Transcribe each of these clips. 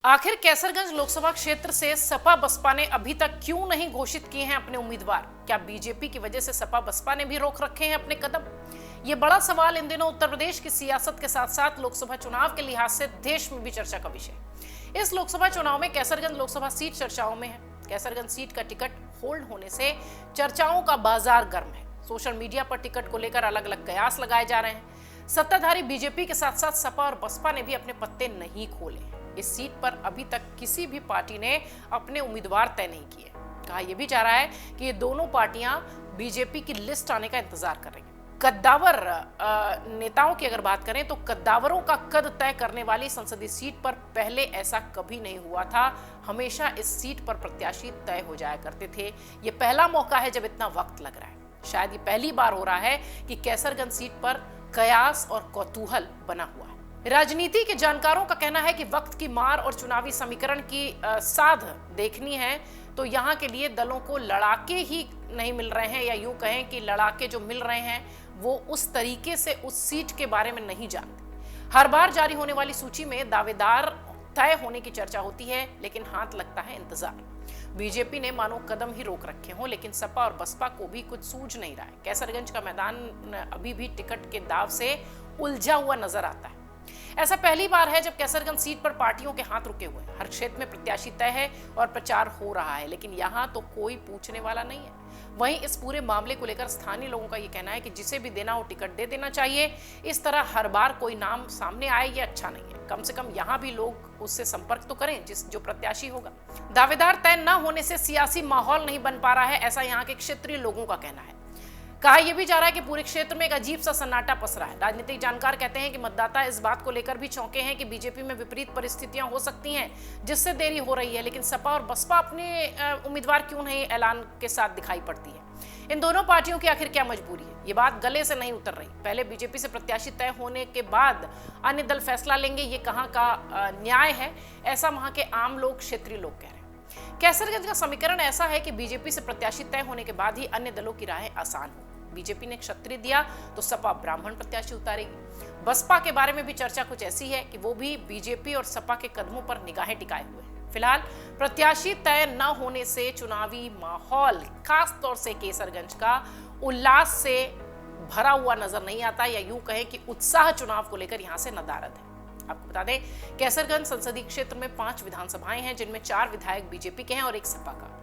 आखिर कैसरगंज लोकसभा क्षेत्र से सपा बसपा ने अभी तक क्यों नहीं घोषित किए हैं अपने उम्मीदवार? क्या बीजेपी की वजह से सपा बसपा ने भी रोक रखे हैं अपने कदम? ये बड़ा सवाल इन दिनों उत्तर प्रदेश की सियासत के साथ साथ लोकसभा चुनाव के लिहाज से देश में भी चर्चा का विषय। इस लोकसभा चुनाव में कैसरगंज लोकसभा सीट चर्चाओं में है। कैसरगंज सीट का टिकट होल्ड होने से चर्चाओं का बाजार गर्म है। सोशल मीडिया पर टिकट को लेकर अलग अलग कयास लगाए जा रहे हैं। सत्ताधारी बीजेपी के साथ साथ सपा और बसपा ने भी अपने पत्ते नहीं खोले। इस सीट पर अभी तक किसी भी पार्टी ने अपने उम्मीदवार तय नहीं किए। कहा यह भी जा रहा है कि ये दोनों पार्टियां बीजेपी की लिस्ट आने का इंतजार कर रही हैं। कद्दावर नेताओं की अगर बात करें तो कद्दावरों का कद तय करने वाली संसदीय सीट पर पहले ऐसा कभी नहीं हुआ था। हमेशा इस सीट पर प्रत्याशी तय हो जाया करते थे। ये पहला मौका है जब इतना वक्त लग रहा है। शायद ये पहली बार हो रहा है कि कैसरगंज सीट पर कयास और कौतूहल बना हुआ है। राजनीति के जानकारों का कहना है कि वक्त की मार और चुनावी समीकरण की साध देखनी है तो यहाँ के लिए दलों को लड़ाके ही नहीं मिल रहे हैं, या यूं कहें कि लड़ाके जो मिल रहे हैं वो उस तरीके से उस सीट के बारे में नहीं जानते। हर बार जारी होने वाली सूची में दावेदार तय होने की चर्चा होती है, लेकिन हाथ लगता है इंतजार। बीजेपी ने मानो कदम ही रोक रखे हों, लेकिन सपा और बसपा को भी कुछ सूझ नहीं रहा है। कैसरगंज का मैदान अभी भी टिकट के दाव से उलझा हुआ नजर आता है। ऐसा पहली बार है जब कैसरगंज सीट पर पार्टियों के हाथ रुके हुए हैं। हर क्षेत्र में प्रत्याशी तय है और प्रचार हो रहा है, लेकिन यहाँ तो कोई पूछने वाला नहीं है। वहीं इस पूरे मामले को लेकर स्थानीय लोगों का ये कहना है कि जिसे भी देना हो टिकट दे देना चाहिए। इस तरह हर बार कोई नाम सामने आए ये अच्छा नहीं है। कम से कम यहाँ भी लोग उससे संपर्क तो करें जो प्रत्याशी होगा। दावेदार तय न होने से सियासी माहौल नहीं बन पा रहा है, ऐसा यहाँ के क्षेत्रीय लोगों का कहना है। कहा यह भी जा रहा है कि पूरे क्षेत्र में एक अजीब सा सन्नाटा पसरा है। राजनीतिक जानकार कहते हैं कि मतदाता इस बात को लेकर भी चौंके हैं कि बीजेपी में विपरीत परिस्थितियां हो सकती हैं जिससे देरी हो रही है, लेकिन सपा और बसपा अपने उम्मीदवार क्यों नहीं ऐलान के साथ दिखाई पड़ती है। इन दोनों पार्टियों की आखिर क्या मजबूरी है, ये बात गले से नहीं उतर रही। पहले बीजेपी से प्रत्याशी तय होने के बाद अन्य दल फैसला लेंगे, ये कहाँ का न्याय है, ऐसा वहां के आम लोग, क्षेत्रीय लोग कह रहे हैं। कैसरगंज का समीकरण ऐसा है कि बीजेपी से प्रत्याशी तय होने के बाद ही अन्य दलों की राहें आसान हो। बीजेपी ने क्षत्रिय दिया तो सपा ब्राह्मण प्रत्याशी उतारेगी। बसपा के बारे में भी चर्चा कुछ ऐसी है कि वो भी बीजेपी और सपा के कदमों पर निगाहें टिकाए हुए हैं। फिलहाल प्रत्याशी तय न होने से चुनावी माहौल, खास तौर से कैसरगंज का, उल्लास से भरा हुआ नजर नहीं आता, या यूं कहें कि उत्साह चुनाव को लेकर यहां से नदारद है। आपको बता दें, कैसरगंज संसदीय क्षेत्र में 5 विधानसभाएं हैं, जिनमें 4 विधायक बीजेपी के हैं और 1 सपा का।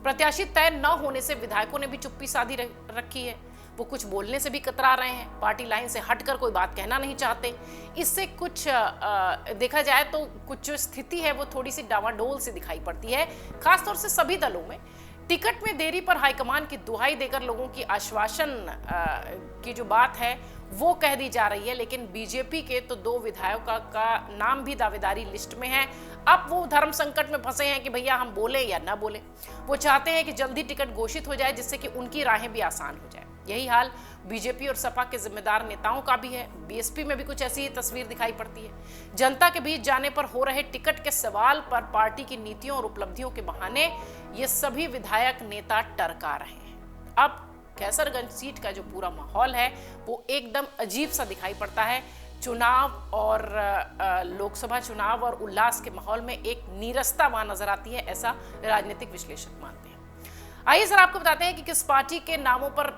प्रत्याशी तय न होने से विधायकों ने भी चुप्पी साधी रखी है। वो कुछ बोलने से भी कतरा रहे हैं, पार्टी लाइन से हटकर कोई बात कहना नहीं चाहते। इससे कुछ देखा जाए तो कुछ जो स्थिति है वो थोड़ी सी डावाडोल से दिखाई पड़ती है, खासतौर से सभी दलों में। टिकट में देरी पर हाईकमान की दुहाई देकर लोगों की आश्वासन की जो बात है वो कह दी जा रही है, लेकिन बीजेपी के तो 2 विधायकों का नाम भी दावेदारी लिस्ट में है। अब वो धर्म संकट में फंसे हैं कि भैया हम बोले या ना बोले। वो चाहते हैं कि जल्दी टिकट घोषित हो जाए, जिससे कि उनकी राहें भी आसान हो जाए। यही हाल बीजेपी और सपा के जिम्मेदार नेताओं का भी है। बीएसपी में भी कुछ ऐसी ही तस्वीर दिखाई पड़ती है। जनता के बीच जाने पर हो रहे टिकट के सवाल पर पार्टी की नीतियों और उपलब्धियों के बहाने ये सभी विधायक नेता टरका रहे हैं। अब कैसरगंज सीट का जो पूरा माहौल है वो एकदम अजीब सा दिखाई पड़ता है। चुनाव और लोकसभा चुनाव और उल्लास के माहौल में एक नीरसता वहां नजर आती है, ऐसा राजनीतिक विश्लेषक मानते हैं। आइए सर आपको बताते हैं कि किस पार्टी के नामों पर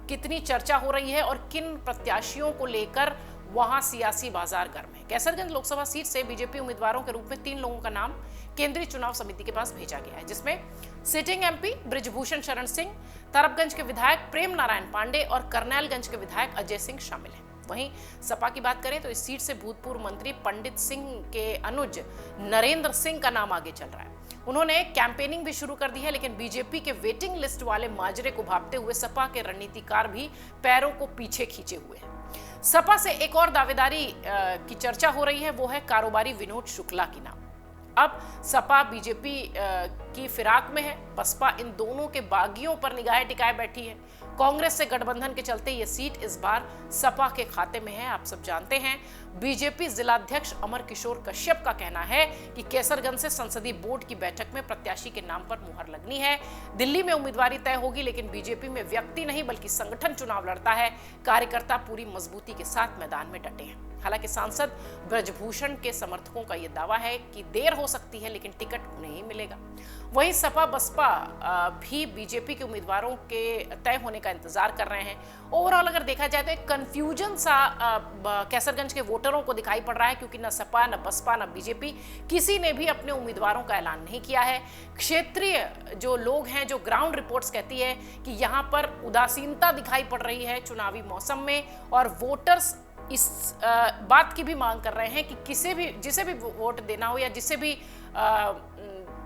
कितनी चर्चा हो रही है और किन प्रत्याशियों को लेकर वहां सियासी बाजार गर्म है। कैसरगंज लोकसभा सीट से बीजेपी उम्मीदवारों के रूप में 3 लोगों का नाम केंद्रीय चुनाव समिति के पास भेजा गया है, जिसमें सिटिंग एमपी बृजभूषण शरण सिंह, तरबगंज के विधायक प्रेम नारायण पांडे और करनैलगंज के विधायक अजय सिंह शामिल हैं। वहीं सपा की बात करें तो इस सीट से भूतपूर्व मंत्री पंडित सिंह के अनुज नरेंद्र सिंह का नाम आगे चल रहा है। उन्होंने कैंपेनिंग भी शुरू कर दी है, लेकिन बीजेपी के वेटिंग लिस्ट वाले माजरे को भांपते हुए सपा के रणनीतिकार भी पैरों को पीछे खींचे हुए हैं। सपा से एक और दावेदारी की चर्चा हो रही है, वो है कारोबारी विनोद शुक्ला की नाम। अब सपा बीजेपी की फिराक में है। बसपा इन दोनों के बागियों पर निगाहें टिकाए बैठी है। कांग्रेस से गठबंधन के चलते ये सीट इस बार सपा के खाते में है। आप सब जानते हैं बीजेपी जिलाध्यक्ष अमर किशोर कश्यप का कहना है कि केसरगंज से संसदीय बोर्ड की बैठक में प्रत्याशी के नाम पर मुहर लगनी है। दिल्ली में उम्मीदवारी तय होगी, लेकिन बीजेपी में व्यक्ति नहीं बल्कि संगठन चुनाव लड़ता है। कार्यकर्ता पूरी मजबूती के साथ मैदान में डटे हैं। हालांकि सांसद ब्रजभूषण के समर्थकों का यह दावा है कि देर हो सकती है, लेकिन टिकट उन्हें ही मिलेगा। वहीं सपा बसपा भी बीजेपी के उम्मीदवारों के तय होने का इंतजार कर रहे हैं। ओवरऑल अगर देखा जाए तो एक कंफ्यूजन सा कैसरगंज के वोटरों को दिखाई पड़ रहा है, क्योंकि न सपा न बसपा न बीजेपी किसी ने भी अपने उम्मीदवारों का ऐलान नहीं किया है। क्षेत्रीय जो लोग हैं, जो ग्राउंड रिपोर्ट्स कहती है कि यहाँ पर उदासीनता दिखाई पड़ रही है चुनावी मौसम में, और वोटर्स इस बात की भी मांग कर रहे हैं कि जिसे भी वोट देना हो या जिसे भी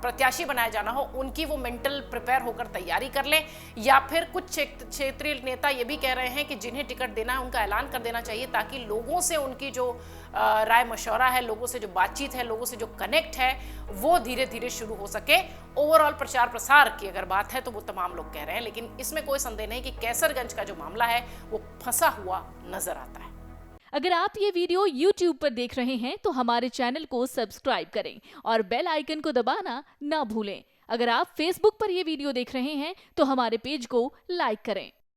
प्रत्याशी बनाया जाना हो, उनकी वो मेंटल प्रिपेयर होकर तैयारी कर लें। या फिर कुछ क्षेत्रीय नेता ये भी कह रहे हैं कि जिन्हें टिकट देना है उनका ऐलान कर देना चाहिए, ताकि लोगों से उनकी जो राय मशवरा है, लोगों से जो बातचीत है, लोगों से जो कनेक्ट है, वो धीरे धीरे शुरू हो सके। ओवरऑल प्रचार प्रसार की अगर बात है तो वो तमाम लोग कह रहे हैं, लेकिन इसमें कोई संदेह नहीं कि कैसरगंज का जो मामला है वो फंसा हुआ नजर आता है। अगर आप ये वीडियो YouTube पर देख रहे हैं तो हमारे चैनल को सब्सक्राइब करें और बेल आइकन को दबाना ना भूलें। अगर आप Facebook पर ये वीडियो देख रहे हैं तो हमारे पेज को लाइक करें।